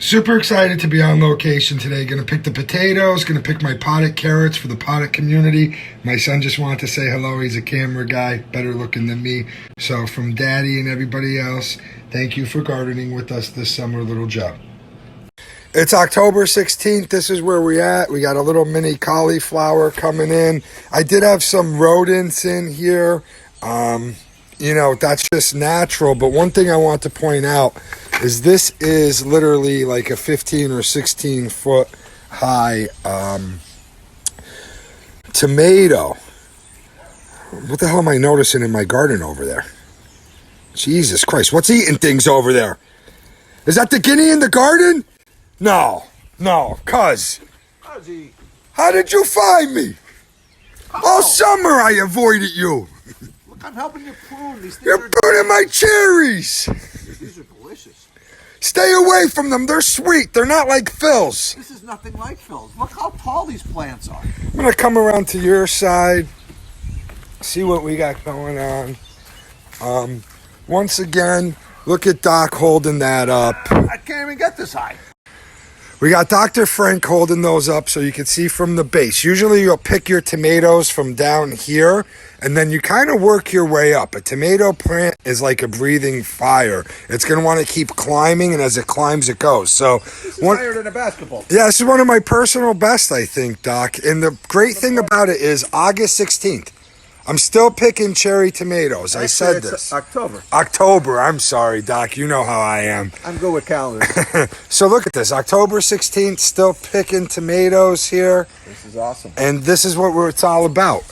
Super excited to be on location today. Gonna pick the potatoes, gonna pick my potted carrots for the potted community. My son just wanted to say hello. He's a camera guy, better looking than me. So from Daddy and everybody else, thank you for gardening with us this summer, little Joe. It's October 16th. This is where we at. We got a little mini cauliflower coming in. I did have some rodents in here. That's just natural. But one thing I want to point out is this is literally like a 15 or 16 foot high tomato. What the hell am I noticing in my garden over there? Jesus Christ, what's eating things over there? Is that the guinea in the garden? No, cuz. How did you find me? All summer I avoided you. Look, I'm helping you prune. These things You're pruning my cherries. These are delicious. Stay away from them. They're sweet. They're not like Phil's. This is nothing like Phil's. Look how tall these plants are. I'm going to come around to your side, see what we got going on. Once again, look at Doc holding that up. I can't even get this high. We got Dr. Frank holding those up so you can see from the base. Usually you'll pick your tomatoes from down here and then you kind of work your way up. A tomato plant is like a breathing fire. It's going to want to keep climbing, and as it climbs, it goes. So this is higher than a basketball. Yeah, this is one of my personal best, I think, Doc. And the great thing about it is August 16th. I'm still picking cherry tomatoes. Actually, I said this. October. I'm sorry, Doc. You know how I am. I'm good with calendars. So look at this. October 16th, still picking tomatoes here. This is awesome. And this is what it's all about.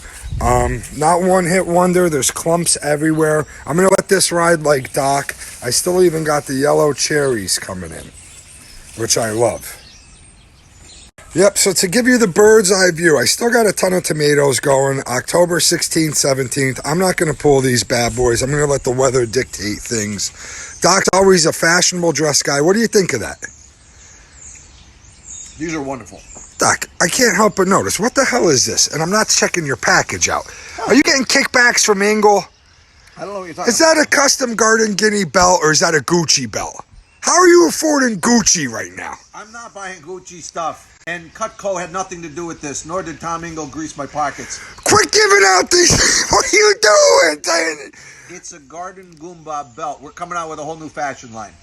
Not one hit wonder. There's clumps everywhere. I'm going to let this ride like Doc. I still even got the yellow cherries coming in, which I love. Yep, so to give you the bird's eye view, I still got a ton of tomatoes going. October 16th, 17th. I'm not going to pull these bad boys. I'm going to let the weather dictate things. Doc's always a fashionable dress guy. What do you think of that? These are wonderful. Doc, I can't help but notice. What the hell is this? And I'm not checking your package out. Are you getting kickbacks from Engel? I don't know what you're talking Is that a custom garden guinea belt or is that a Gucci belt? How are you affording Gucci right now? I'm not buying Gucci stuff. And Cutco had nothing to do with this, nor did Tom Engel grease my pockets. Quit giving out these. What are you doing? It's a Garden Goomba belt. We're coming out with a whole new fashion line.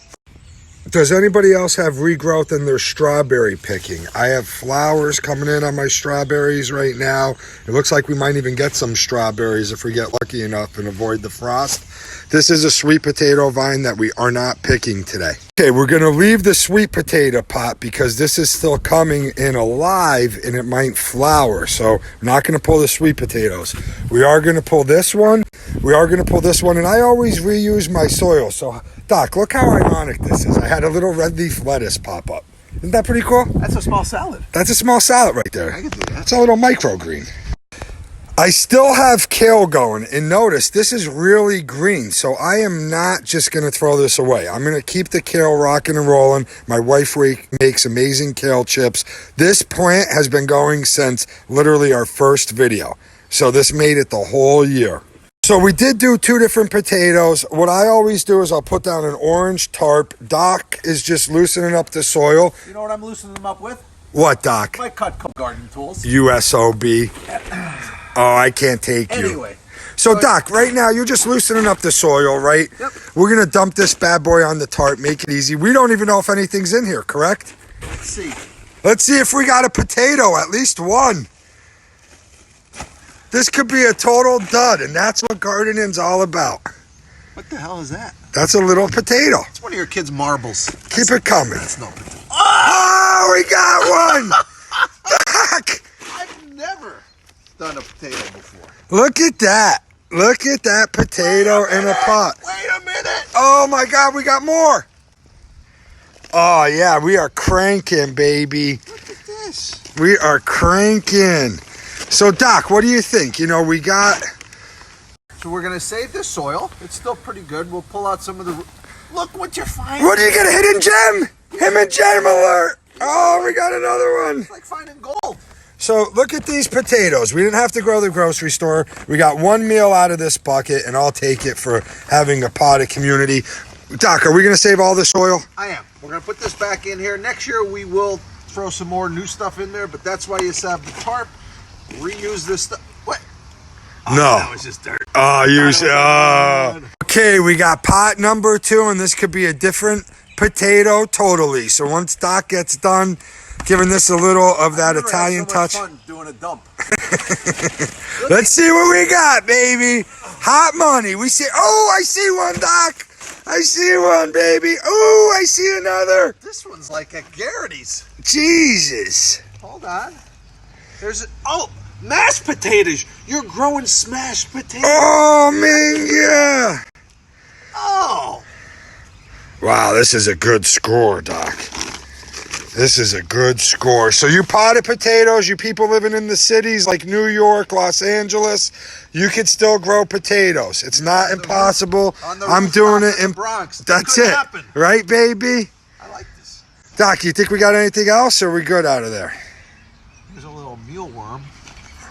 Does anybody else have regrowth in their strawberry picking? I have flowers coming in on my strawberries right now. It looks like we might even get some strawberries if we get lucky enough and avoid the frost. This is a sweet potato vine that we are not picking today. Okay, we're going to leave the sweet potato pot because this is still coming in alive and it might flower. So we're not going to pull the sweet potatoes. We are going to pull this one. And I always reuse my soil. So, Doc, look how ironic this is. I had a little red leaf lettuce pop up. Isn't that pretty cool? That's a small salad. That's a small salad right there. I can do that. It's a little microgreen. I still have kale going, and notice this is really green, so I am not just going to throw this away. I'm going to keep the kale rocking and rolling. My wife makes amazing kale chips. This plant has been going since literally our first video, so this made it the whole year. So we did do 2 different potatoes. What I always do is I'll put down an orange tarp. Doc is just loosening up the soil. You know what I'm loosening them up with? What, Doc? My Cutco garden tools. USOB. Oh, I can't take you. Anyway. So, Doc, right now, you're just loosening up the soil, right? Yep. We're going to dump this bad boy on the tarp, make it easy. We don't even know if anything's in here, correct? Let's see. Let's see if we got a potato, at least one. This could be a total dud, and that's what gardening's all about. What the hell is that? That's a little potato. It's one of your kids' marbles. Keep it coming. That's no potato. Oh, we got one! Doc! I've never done a potato before. Look at that. Look at that potato in a pot. Wait a minute. Oh, my God, we got more. Oh, yeah, we are cranking, baby. Look at this. We are cranking. So, Doc, what do you think? You know, we got... So we're going to save this soil. It's still pretty good. We'll pull out some of the... Look what you're finding. What, do you get a hidden gem? Hidden gem alert. Oh, we got another one. It's like finding gold. So look at these potatoes. We didn't have to go to the grocery store. We got one meal out of this bucket, and I'll take it for having a potted community. Doc, are we gonna save all the soil? I am. We're gonna put this back in here. Next year we will throw some more new stuff in there, but that's why you have the tarp. Reuse this stuff. What? Oh, No. that was just dirt. Oh, God. Okay, we got pot number 2, and this could be a different potato totally. So once Doc gets done giving this a little of that Italian touch, Fun doing a dump. let's see what we got, baby. Hot money. We see. Oh, I see one, Doc. I see one, baby. Oh, I see another. This one's like a Garrity's. Jesus. Hold on. Mashed potatoes. You're growing smashed potatoes. Oh, man, yeah. Oh. Wow, this is a good score, Doc. This is a good score. So you potted potatoes, you people living in the cities like New York, Los Angeles, you could still grow potatoes. It's not impossible. I'm doing it in Bronx. That's it. Happen. Right, baby? I like this. Doc, you think we got anything else, or are we good out of there? There's a little mealworm.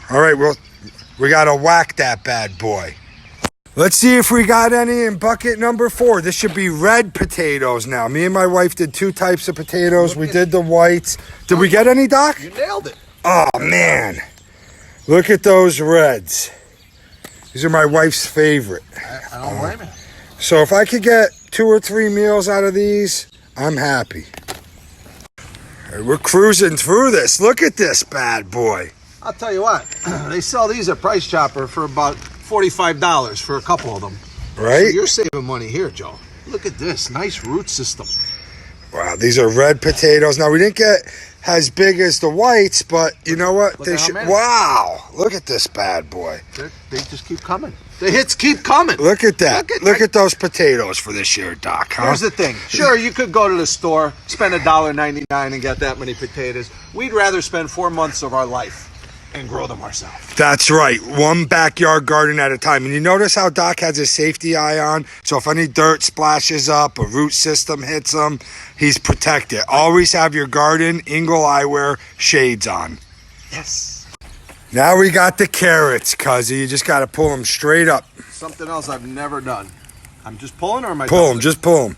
All right, well, we got to whack that bad boy. Let's see if we got any in bucket number 4. This should be red potatoes now. Me and my wife did 2 types of potatoes. We did the whites. Did we get any, Doc? You nailed it. Oh, man. Look at those reds. These are my wife's favorite. I don't blame you. So if I could get 2 or 3 meals out of these, I'm happy. All right, we're cruising through this. Look at this bad boy. I'll tell you what. They sell these at Price Chopper for about $45 for a couple of them. Right? So you're saving money here, Joe. Look at this. Nice root system. Wow, these are red potatoes. Now, we didn't get as big as the whites, but you know what? Look at how many. Wow, look at this bad boy. They just keep coming. The hits keep coming. Look at that. Look at those potatoes for this year, Doc, huh? Here's the thing. Sure, you could go to the store, spend $1.99 and get that many potatoes. We'd rather spend 4 months of our life and grow them ourselves. That's right. One backyard garden at a time. And you notice how Doc has his safety eye on? So if any dirt splashes up, a root system hits him, he's protected. Always have your garden Engel eyewear shades on. Yes. Now we got the carrots, cuzzy. You just got to pull them straight up. Something else I've never done. I'm just pulling, or am I Pull them. Just pull them.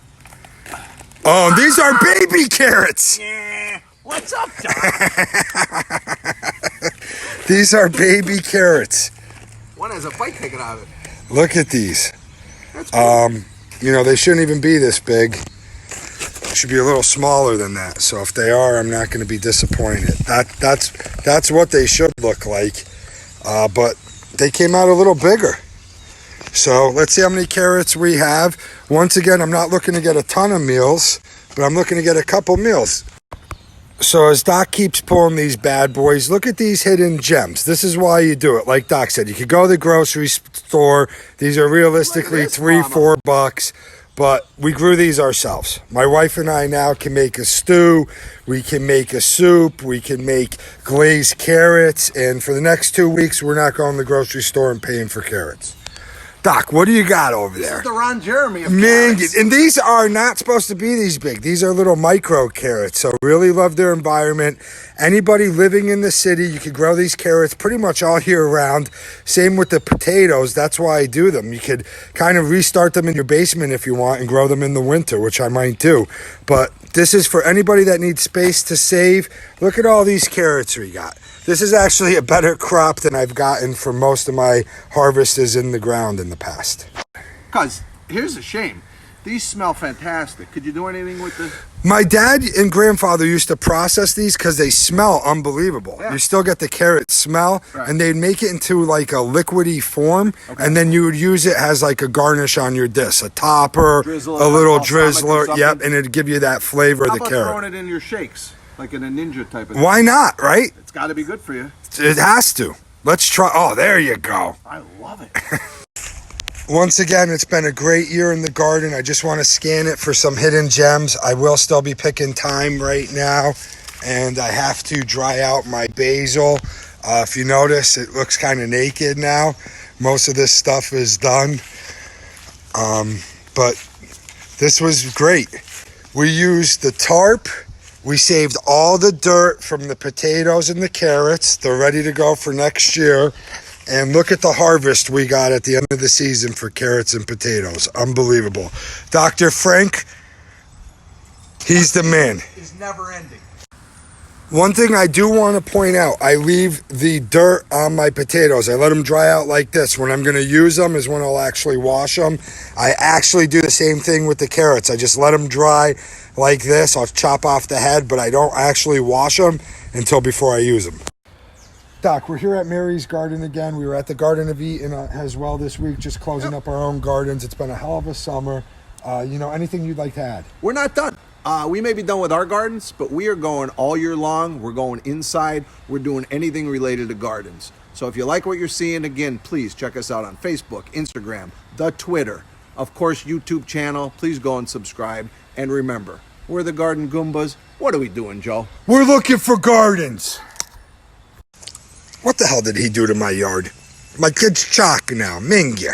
Oh, these are baby carrots. Yeah. What's up, Doc? These are baby carrots. One has a bite taken out of it. Look at these. That's cool. You know, they shouldn't even be this big. They should be a little smaller than that. So if they are, I'm not going to be disappointed. That's what they should look like. But they came out a little bigger. So let's see how many carrots we have. Once again, I'm not looking to get a ton of meals, but I'm looking to get a couple meals. So as Doc keeps pulling these bad boys, look at these hidden gems. This is why you do it. Like Doc said, you could go to the grocery store. These are realistically $3-4, but we grew these ourselves. My wife and I now can make a stew. We can make a soup. We can make glazed carrots. And for the next 2 weeks, we're not going to the grocery store and paying for carrots. Doc, what do you got over there? This is the Ron Jeremy of Man, carrots. and these are not supposed to be these big. These are little micro carrots. So really love their environment. Anybody living in the city, you could grow these carrots pretty much all year round. Same with the potatoes. That's why I do them. You could kind of restart them in your basement if you want and grow them in the winter, which I might do. But this is for anybody that needs space to save. Look at all these carrots we got. This is actually a better crop than I've gotten for most of my harvests in the ground in the past. Because here's a shame. These smell fantastic. Could you do anything with this? My dad and grandfather used to process these because they smell unbelievable. Yeah. You still get the carrot smell, Right. and they'd make it into like a liquidy form, and then you would use it as like a garnish on your dish, a topper, Drizzle a it, little balsamic or drizzler, something. yep, and it'd give you that flavor How of the about carrot. throwing it in your shakes? Like in a ninja type of thing? Why not, right? It's got to be good for you. It has to. Let's try. Oh, there you go. I love it. Once again, it's been a great year in the garden. I just want to scan it for some hidden gems. I will still be picking thyme right now, and I have to dry out my basil. If you notice, it looks kind of naked now. Most of this stuff is done, but this was great. We used the tarp. We saved all the dirt from the potatoes and the carrots. They're ready to go for next year. And look at the harvest we got at the end of the season for carrots and potatoes. Unbelievable. Dr. Frank, he's the man. Is never ending. One thing I do want to point out, I leave the dirt on my potatoes. I let them dry out like this. When I'm going to use them is when I'll actually wash them. I actually do the same thing with the carrots. I just let them dry like this. I'll chop off the head, but I don't actually wash them until before I use them. Doc, we're here at Mary's Garden again. We were at the Garden of Eden as well this week, just closing up our own gardens. It's been a hell of a summer. Anything you'd like to add? We're not done. We may be done with our gardens, but we are going all year long. We're going inside. We're doing anything related to gardens. So if you like what you're seeing, again, please check us out on Facebook, Instagram, the Twitter, of course, YouTube channel. Please go and subscribe. And remember, we're the Garden Goombas. What are we doing, Joe? We're looking for gardens. What the hell did he do to my yard? My kid's chalk now. Mingya.